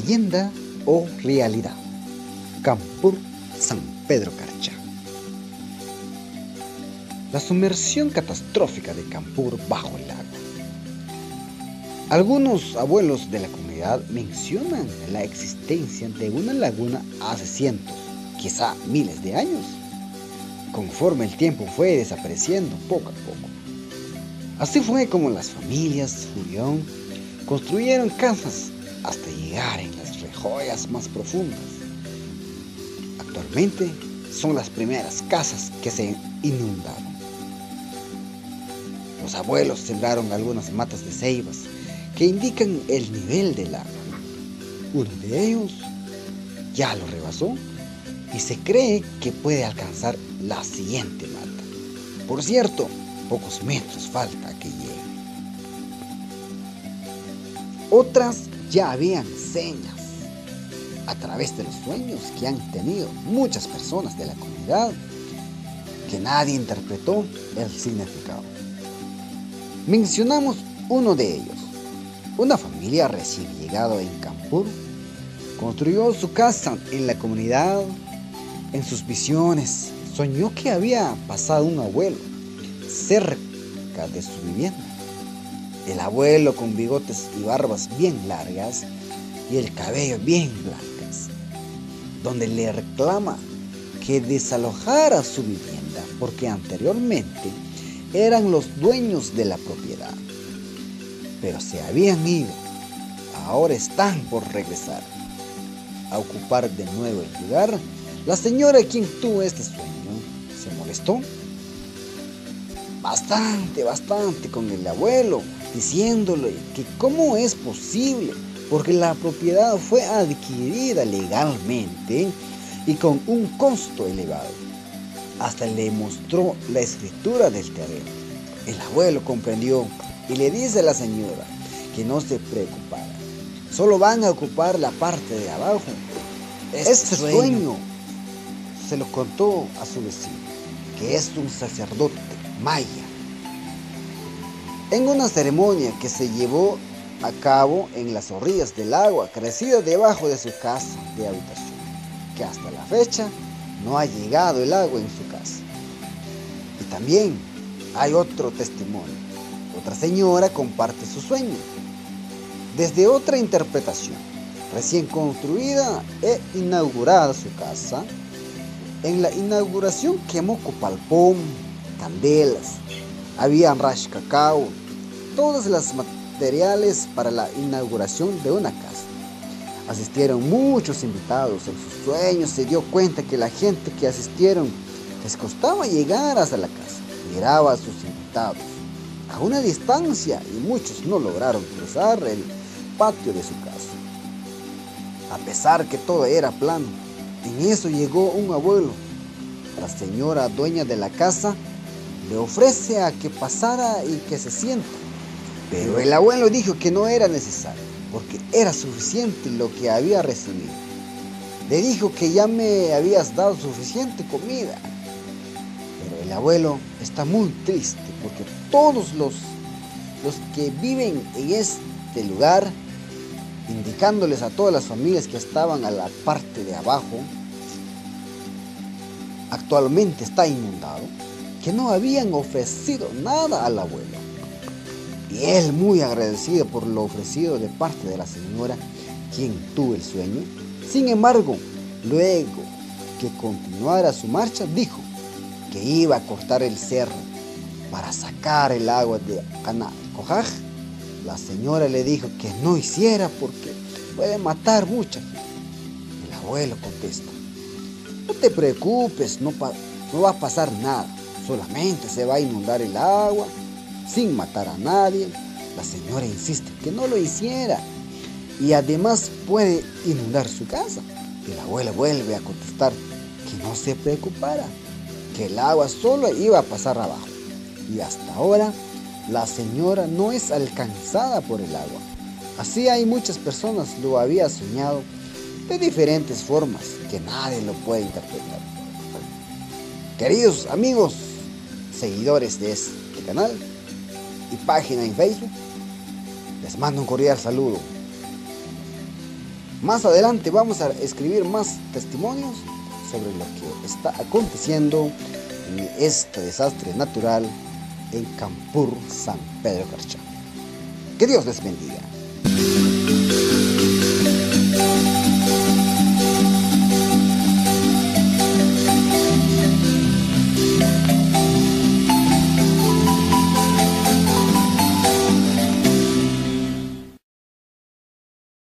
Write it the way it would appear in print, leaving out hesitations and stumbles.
leyenda o realidad. Campur, San Pedro Carcha. La sumersión catastrófica de Campur bajo el agua. Algunos abuelos de la comunidad mencionan la existencia de una laguna hace cientos, quizá miles de años, conforme el tiempo fue desapareciendo poco a poco. Así fue como las familias Julián construyeron casas hasta llegar en las rejoyas más profundas. Actualmente son las primeras casas que se inundaron. Los abuelos sembraron algunas matas de ceibas que indican el nivel del agua. Uno de ellos ya lo rebasó y se cree que puede alcanzar la siguiente mata. Por cierto, pocos metros falta que llegue. Otras ya habían señas a través de los sueños que han tenido muchas personas de la comunidad que nadie interpretó el significado. Mencionamos uno de ellos. Una familia recién llegada en Campur construyó su casa en la comunidad. En sus visiones soñó que había pasado un abuelo cerca de su vivienda. El abuelo con bigotes y barbas bien largas y el cabello bien blancas, donde le reclama que desalojara su vivienda porque anteriormente eran los dueños de la propiedad, pero se habían ido. Ahora están por regresar a ocupar de nuevo el lugar. La señora quien tuvo este sueño se molestó bastante con el abuelo, diciéndole que cómo es posible, porque la propiedad fue adquirida legalmente y con un costo elevado. Hasta le mostró la escritura del terreno. El abuelo comprendió y le dice a la señora que no se preocupara, solo van a ocupar la parte de abajo. Este sueño se lo contó a su vecino, que es un sacerdote maya, en una ceremonia que se llevó a cabo en las orillas del agua crecida debajo de su casa de habitación, que hasta la fecha no ha llegado el agua en su casa. Y también hay otro testimonio. Otra señora comparte su sueño desde otra interpretación. Recién construida e inaugurada su casa, en la inauguración quemó copalpón, candelas, había rash cacao, todos los materiales para la inauguración de una casa. Asistieron muchos invitados. En sus sueños se dio cuenta que la gente que asistieron les costaba llegar hasta la casa. Miraba a sus invitados a una distancia y muchos no lograron cruzar el patio de su casa. A pesar que todo era plano, en eso llegó un abuelo. La señora dueña de la casa le ofrece a que pasara y que se sienta, pero el abuelo dijo que no era necesario, porque era suficiente lo que había recibido. Le dijo que ya me habías dado suficiente comida. Pero el abuelo está muy triste porque todos los que viven en este lugar, indicándoles a todas las familias que estaban a la parte de abajo, actualmente está inundado, que no habían ofrecido nada al abuelo. Y él, muy agradecido por lo ofrecido de parte de la señora quien tuvo el sueño, sin embargo, luego que continuara su marcha, dijo que iba a cortar el cerro para sacar el agua de Canacojaj. La señora le dijo que no hiciera porque puede matar mucha gente. El abuelo contesta: no te preocupes, no va a pasar nada, solamente se va a inundar el agua sin matar a nadie. La señora insiste que no lo hiciera y además puede inundar su casa. El abuelo vuelve a contestar que no se preocupara, que el agua solo iba a pasar abajo. Y hasta ahora la señora no es alcanzada por el agua. Así hay muchas personas lo había soñado de diferentes formas que nadie lo puede interpretar. Queridos amigos, seguidores de este canal y página en Facebook, les mando un cordial saludo. Más adelante vamos a escribir más testimonios sobre lo que está aconteciendo en este desastre natural en Campur, San Pedro Carchá. Que Dios les bendiga.